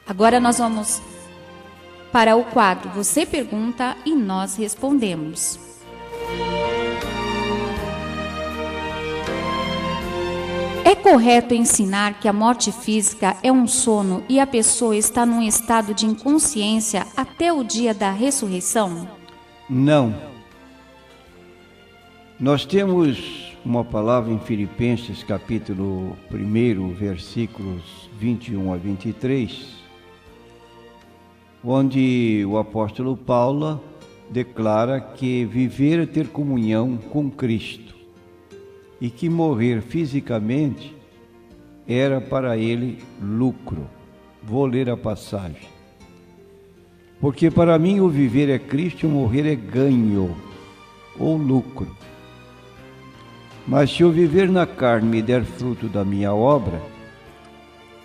Agora nós vamos para o quadro Você Pergunta e Nós Respondemos. É correto ensinar que a morte física é um sono e a pessoa está num estado de inconsciência até o dia da ressurreição? Não. Nós temos uma palavra em Filipenses, capítulo 1, versículos 21 a 23, onde o apóstolo Paulo declara que viver é ter comunhão com Cristo e que morrer fisicamente era para ele lucro. Vou ler a passagem. Porque para mim o viver é Cristo e o morrer é ganho ou lucro. Mas se eu viver na carne me der fruto da minha obra,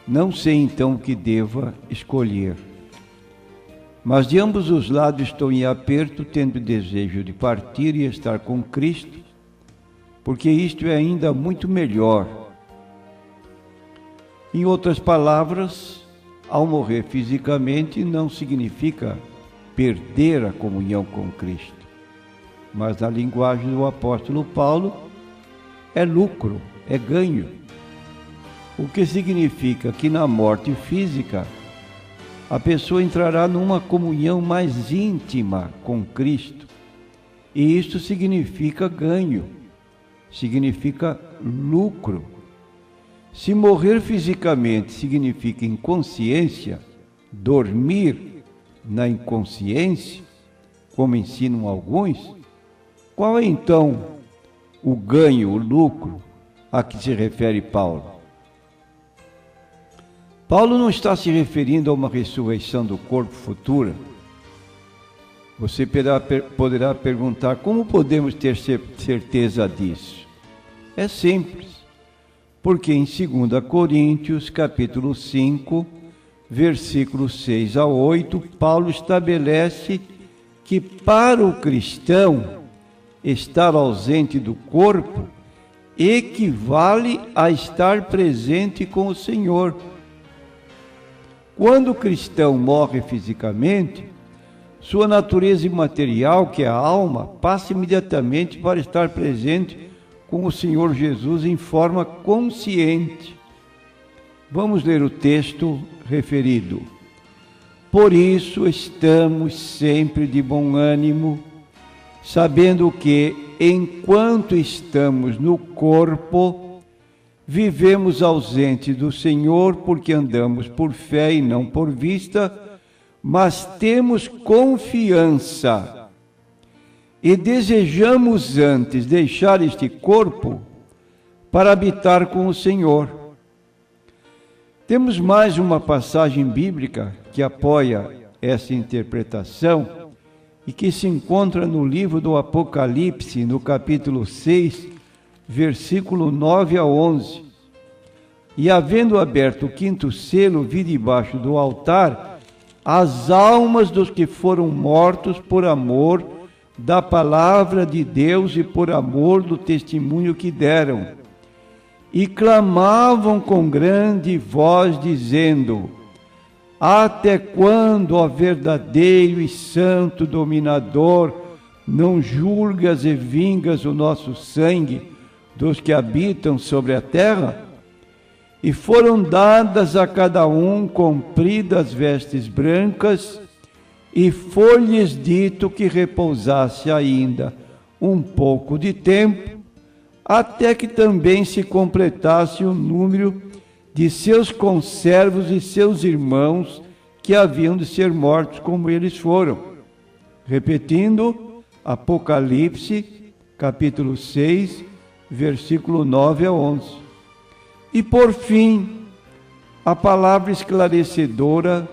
não sei então o que deva escolher. Mas de ambos os lados estou em aperto, tendo desejo de partir e estar com Cristo, porque isto é ainda muito melhor. Em outras palavras, ao morrer fisicamente não significa perder a comunhão com Cristo, mas na linguagem do apóstolo Paulo, é lucro, é ganho. O que significa que na morte física a pessoa entrará numa comunhão mais íntima com Cristo. E isto significa ganho, significa lucro. Se morrer fisicamente significa inconsciência, dormir na inconsciência, como ensinam alguns, qual é então o ganho, o lucro a que se refere Paulo? Paulo não está se referindo a uma ressurreição do corpo futura. Você poderá perguntar, como podemos ter certeza disso? É simples, porque em 2 Coríntios, capítulo 5, versículos 6 a 8, Paulo estabelece que para o cristão estar ausente do corpo equivale a estar presente com o Senhor. Quando o cristão morre fisicamente, sua natureza imaterial, que é a alma, passa imediatamente para estar presente com o Senhor Jesus em forma consciente. Vamos ler o texto referido. Por isso estamos sempre de bom ânimo, sabendo que, enquanto estamos no corpo, vivemos ausentes do Senhor, porque andamos por fé e não por vista, mas temos confiança e desejamos antes deixar este corpo para habitar com o Senhor. Temos mais uma passagem bíblica que apoia essa interpretação e que se encontra no livro do Apocalipse, no capítulo 6, versículo 9 a 11. E havendo aberto o 5º selo, vi debaixo do altar as almas dos que foram mortos por amor da palavra de Deus e por amor do testemunho que deram. E clamavam com grande voz, dizendo: Até quando, ó verdadeiro e santo dominador, não julgas e vingas o nosso sangue dos que habitam sobre a terra? E foram dadas a cada um compridas vestes brancas, e foi-lhes dito que repousasse ainda um pouco de tempo, até que também se completasse o número de seus conservos e seus irmãos que haviam de ser mortos como eles foram. Repetindo, Apocalipse, capítulo 6, versículo 9 a 11. E por fim, a palavra esclarecedora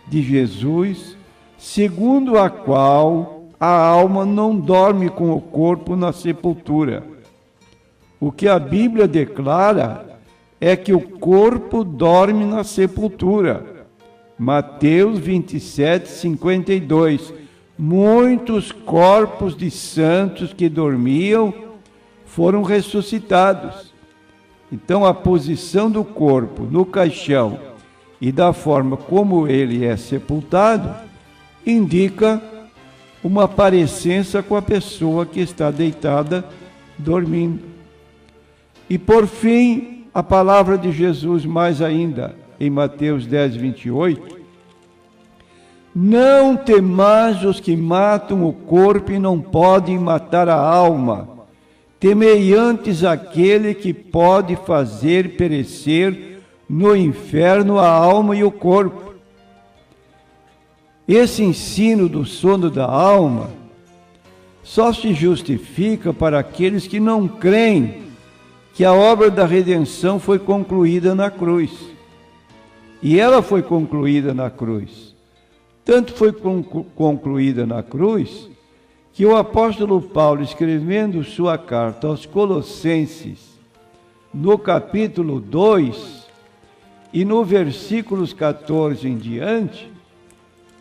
de Jesus, segundo a qual a alma não dorme com o corpo na sepultura. O que a Bíblia declara é que o corpo dorme na sepultura. Mateus 27, 52. Muitos corpos de santos que dormiam foram ressuscitados. Então, a posição do corpo no caixão e da forma como ele é sepultado, indica uma parecência com a pessoa que está deitada, dormindo. E por fim, a palavra de Jesus mais ainda, em Mateus 10, 28, não temais os que matam o corpo e não podem matar a alma, temei antes aquele que pode fazer perecer no inferno a alma e o corpo. Esse ensino do sono da alma só se justifica para aqueles que não creem que a obra da redenção foi concluída na cruz. E ela foi concluída na cruz. Tanto foi concluída na cruz, que o apóstolo Paulo, escrevendo sua carta aos Colossenses, no capítulo 2, e no versículos 14 em diante,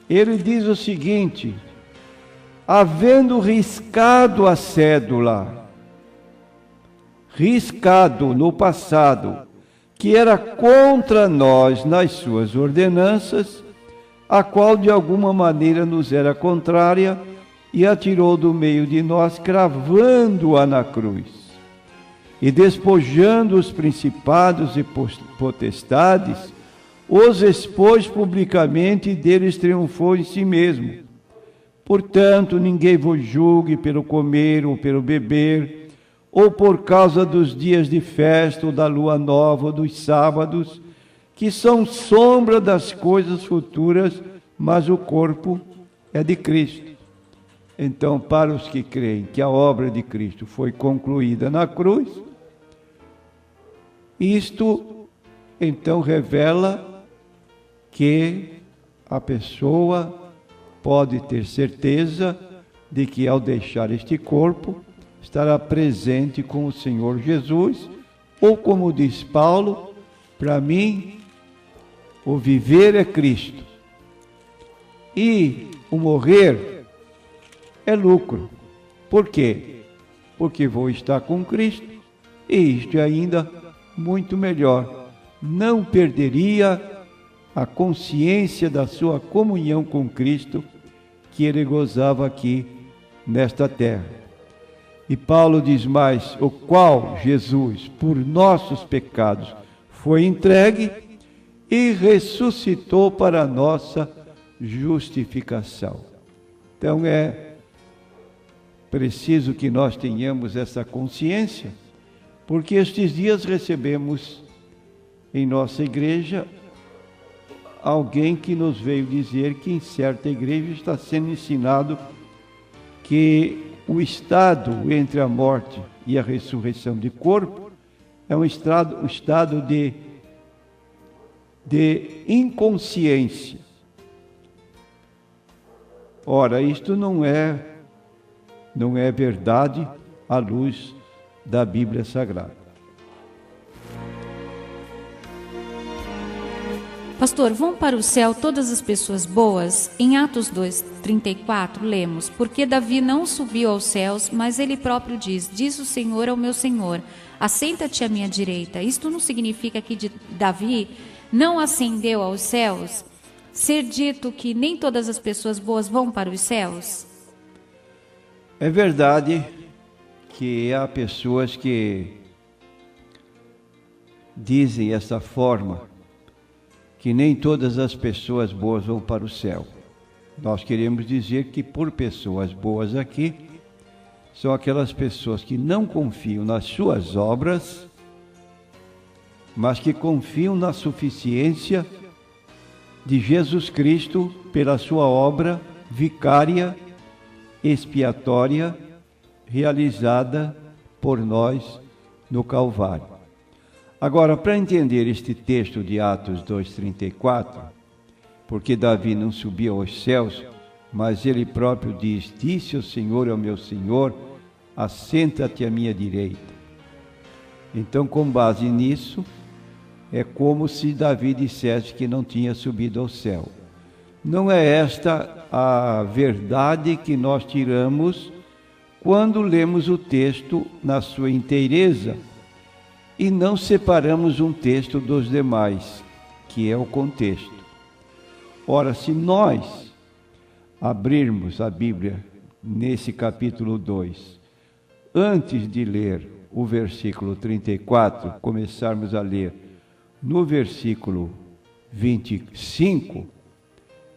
ele diz o seguinte: havendo riscado a cédula, riscado no passado, que era contra nós nas suas ordenanças, a qual de alguma maneira nos era contrária, e a tirou do meio de nós, cravando-a na cruz. E despojando os principados e potestades, os expôs publicamente e deles triunfou em si mesmo. Portanto, ninguém vos julgue pelo comer ou pelo beber, ou por causa dos dias de festa, ou da lua nova, ou dos sábados, que são sombra das coisas futuras, mas o corpo é de Cristo. Então, para os que creem que a obra de Cristo foi concluída na cruz, isto então revela que a pessoa pode ter certeza de que ao deixar este corpo, estará presente com o Senhor Jesus, ou como diz Paulo, para mim, o viver é Cristo e o morrer é lucro. Por quê? Porque vou estar com Cristo, e isto é ainda muito melhor. Não perderia a consciência da sua comunhão com Cristo que ele gozava aqui nesta terra. E Paulo diz mais: o qual Jesus, por nossos pecados, foi entregue e ressuscitou para a nossa justificação. Então é preciso que nós tenhamos essa consciência, porque estes dias recebemos em nossa igreja alguém que nos veio dizer que em certa igreja está sendo ensinado que o estado entre a morte e a ressurreição de corpo é um estado de inconsciência. Ora, isto não é verdade à luz da Bíblia Sagrada. Pastor, vão para o céu todas as pessoas boas? Em Atos 2:34 lemos: porque Davi não subiu aos céus, mas ele próprio diz o Senhor ao meu Senhor, assenta-te à minha direita. Isto não significa que Davi não ascendeu aos céus? Ser dito que nem todas as pessoas boas vão para os céus? É verdade que há pessoas que dizem dessa forma, que nem todas as pessoas boas vão para o céu. Nós queremos dizer que por pessoas boas aqui, são aquelas pessoas que não confiam nas suas obras, mas que confiam na suficiência de Jesus Cristo pela sua obra vicária, expiatória, realizada por nós no Calvário. Agora, para entender este texto de Atos 2:34, porque Davi não subiu aos céus, mas ele próprio diz: disse o Senhor ao meu Senhor, assenta-te à minha direita. Então, com base nisso, é como se Davi dissesse que não tinha subido ao céu. Não é esta a verdade que nós tiramos quando lemos o texto na sua inteireza e não separamos um texto dos demais. que é o contexto. Ora, se nós abrirmos a Bíblia nesse capítulo 2, antes de ler o versículo 34, começarmos a ler no versículo 25,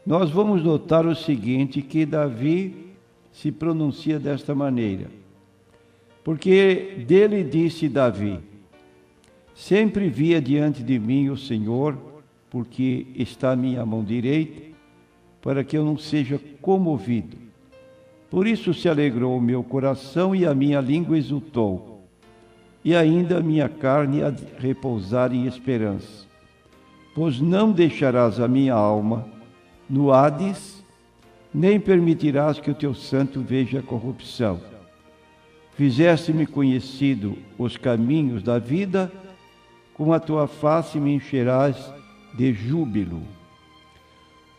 nós vamos notar o seguinte, que Davi se pronuncia desta maneira. Porque dele disse Davi: sempre via diante de mim o Senhor, porque está à minha mão direita, para que eu não seja comovido. Por isso se alegrou o meu coração e a minha língua exultou, e ainda a minha carne há de repousar em esperança. Pois não deixarás a minha alma no Hades, nem permitirás que o teu santo veja a corrupção. Fizeste-me conhecido os caminhos da vida, com a tua face me encherás de júbilo.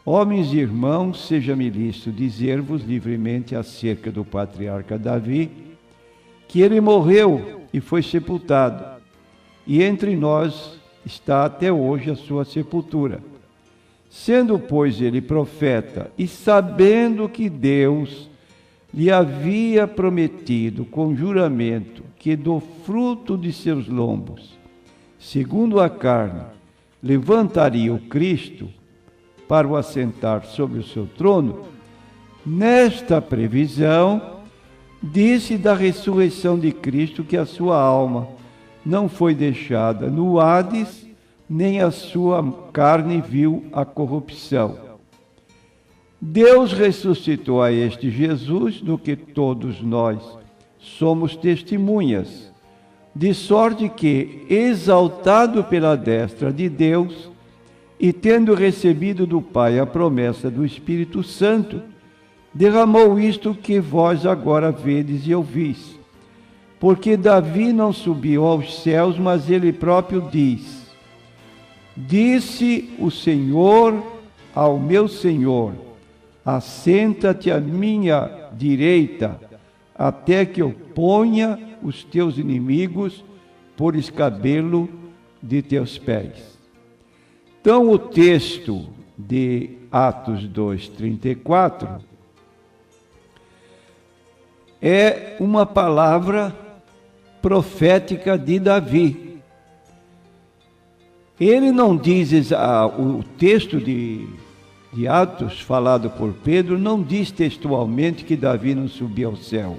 Homens e irmãos, seja-me lícito dizer-vos livremente acerca do patriarca Davi, que ele morreu e foi sepultado, e entre nós está até hoje a sua sepultura. Sendo, pois, ele profeta, e sabendo que Deus lhe havia prometido com juramento que do fruto de seus lombos, segundo a carne, levantaria o Cristo para o assentar sobre o seu trono, nesta previsão, disse da ressurreição de Cristo que a sua alma não foi deixada no Hades, nem a sua carne viu a corrupção. Deus ressuscitou a este Jesus, do que todos nós somos testemunhas, de sorte que, exaltado pela destra de Deus, e tendo recebido do Pai a promessa do Espírito Santo, derramou isto que vós agora vedes e ouvis. Porque Davi não subiu aos céus, mas ele próprio diz: disse o Senhor ao meu Senhor: assenta-te à minha direita, até que eu ponha os teus inimigos por escabelo de teus pés. Então, o texto de Atos 2:34 é uma palavra profética de Davi. Ele não diz, o texto de Atos, falado por Pedro, não diz textualmente que Davi não subiu ao céu,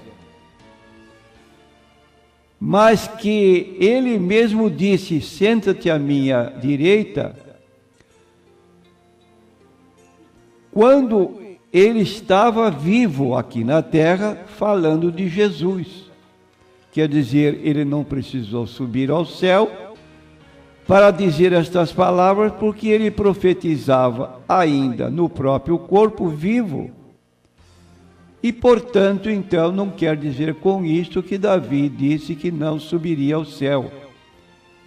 mas que ele mesmo disse: senta-te à minha direita, quando ele estava vivo aqui na terra, falando de Jesus. Quer dizer, ele não precisou subir ao céu para dizer estas palavras, porque ele profetizava ainda no próprio corpo vivo. E, portanto, então, não quer dizer com isto que Davi disse que não subiria ao céu.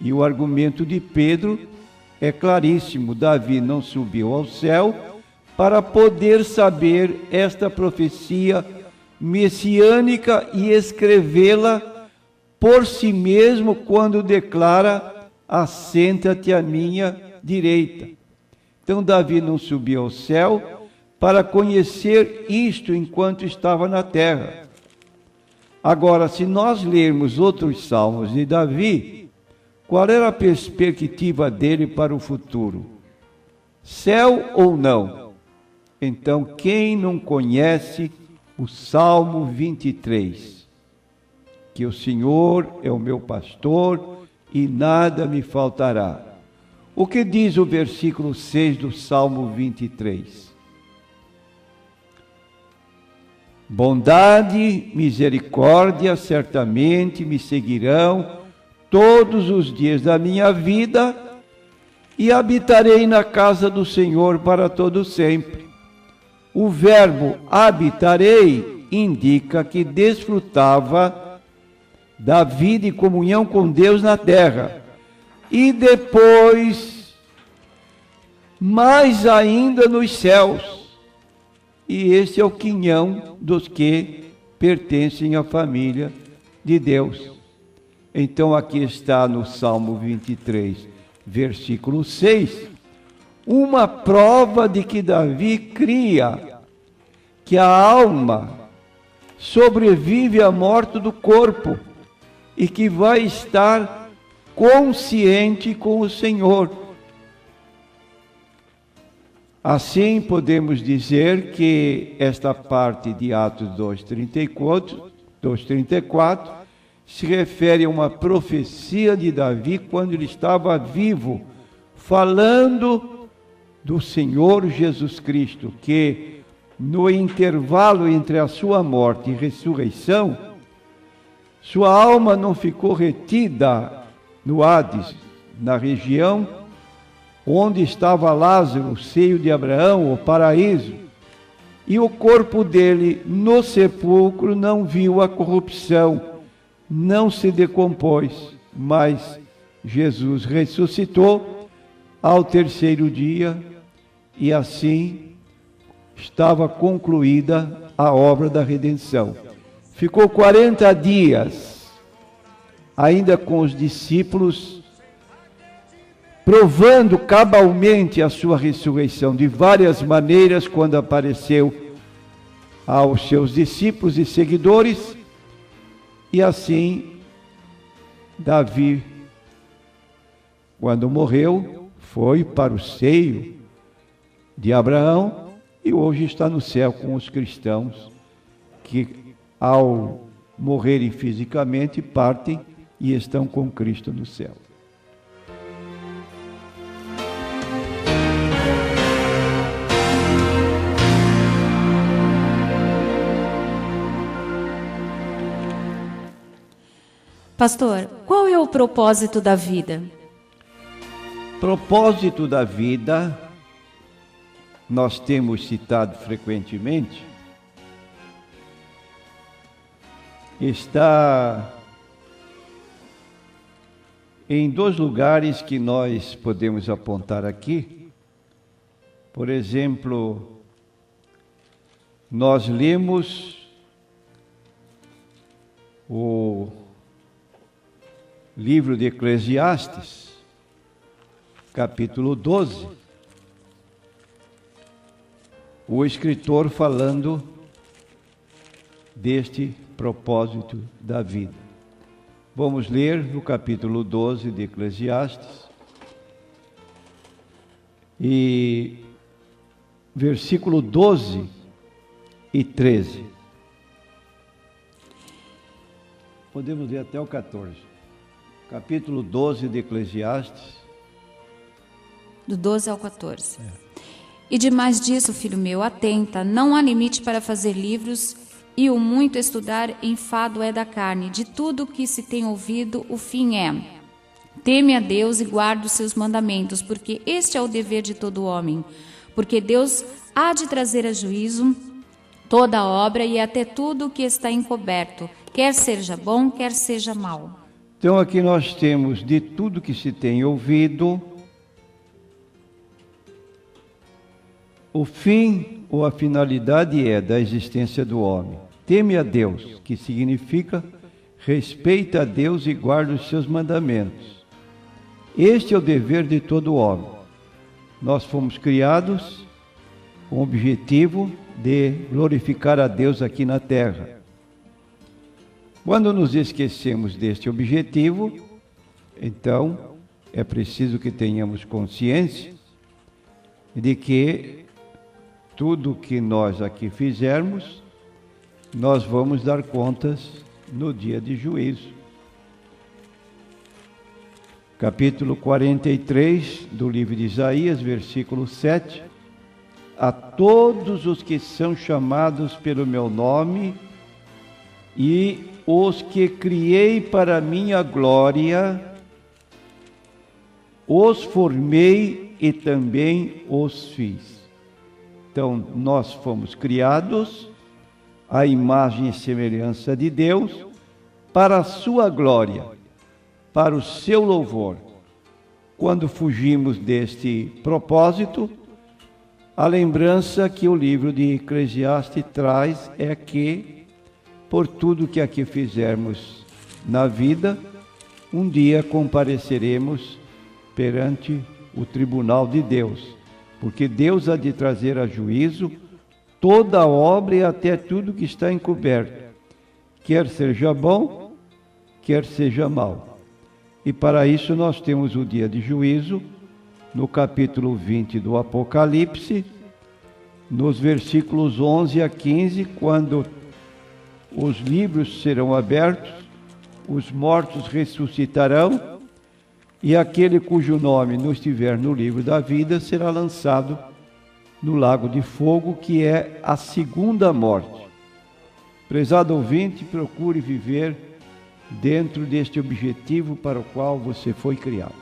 E o argumento de Pedro é claríssimo: Davi não subiu ao céu para poder saber esta profecia messiânica e escrevê-la por si mesmo quando declara: assenta-te à minha direita. Então Davi não subiu ao céu para conhecer isto enquanto estava na terra. Agora, se nós lermos outros salmos de Davi, qual era a perspectiva dele para o futuro? Céu ou não? Então, quem não conhece o Salmo 23? Que o Senhor é o meu pastor e nada me faltará. O que diz o versículo 6 do Salmo 23? Bondade, misericórdia certamente me seguirão todos os dias da minha vida, e habitarei na casa do Senhor para todo sempre. O verbo habitarei indica que desfrutava da vida e comunhão com Deus na terra. E depois, mais ainda nos céus. E esse é o quinhão dos que pertencem à família de Deus. Então aqui está no Salmo 23, versículo 6, uma prova de que Davi cria que a alma sobrevive à morte do corpo e que vai estar consciente com o Senhor. Assim, podemos dizer que esta parte de Atos 2:34 se refere a uma profecia de Davi quando ele estava vivo, falando do Senhor Jesus Cristo, que no intervalo entre a sua morte e ressurreição, sua alma não ficou retida no Hades, na região onde estava Lázaro, o seio de Abraão, o paraíso, e o corpo dele no sepulcro não viu a corrupção, não se decompôs, mas Jesus ressuscitou ao terceiro dia e assim estava concluída a obra da redenção. Ficou 40 dias ainda com os discípulos, provando cabalmente a sua ressurreição de várias maneiras, quando apareceu aos seus discípulos e seguidores. E assim, Davi, quando morreu, foi para o seio de Abraão e hoje está no céu com os cristãos que, ao morrerem fisicamente, partem e estão com Cristo no céu. Pastor, qual é o propósito da vida? Propósito da vida, nós temos citado frequentemente, está em dois lugares que nós podemos apontar aqui. Por exemplo, nós lemos o livro de Eclesiastes, capítulo 12, o escritor falando deste propósito da vida. Vamos ler no capítulo 12 de Eclesiastes, e versículo 12 e 13. Podemos ler até o 14. Capítulo 12 de Eclesiastes. Do 12 ao 14. E demais disso, filho meu, atenta, não há limite para fazer livros, e o muito estudar enfado é da carne. De tudo que se tem ouvido, o fim é: teme a Deus e guarda os seus mandamentos, porque este é o dever de todo homem. Porque Deus há de trazer a juízo toda a obra e até tudo o que está encoberto, quer seja bom, quer seja mau. Então aqui nós temos de tudo que se tem ouvido, o fim ou a finalidade é da existência do homem. Teme a Deus, que significa respeita a Deus e guarda os seus mandamentos. Este é o dever de todo homem. Nós fomos criados com o objetivo de glorificar a Deus aqui na terra. Quando nos esquecemos deste objetivo, então é preciso que tenhamos consciência de que tudo que nós aqui fizermos, nós vamos dar contas no dia de juízo. Capítulo 43 do livro de Isaías, versículo 7. A todos os que são chamados pelo meu nome e os que criei para minha glória, os formei e também os fiz. Então, nós fomos criados à imagem e semelhança de Deus, para a sua glória, para o seu louvor. Quando fugimos deste propósito, a lembrança que o livro de Eclesiastes traz é que, por tudo que aqui fizermos na vida, um dia compareceremos perante o tribunal de Deus. porque Deus há de trazer a juízo toda a obra e até tudo que está encoberto, quer seja bom, quer seja mal. E para isso nós temos o dia de juízo, no capítulo 20 do Apocalipse, nos versículos 11 a 15, quando os livros serão abertos, os mortos ressuscitarão, e aquele cujo nome não estiver no livro da vida será lançado no lago de fogo, que é a segunda morte. Prezado ouvinte, procure viver dentro deste objetivo para o qual você foi criado.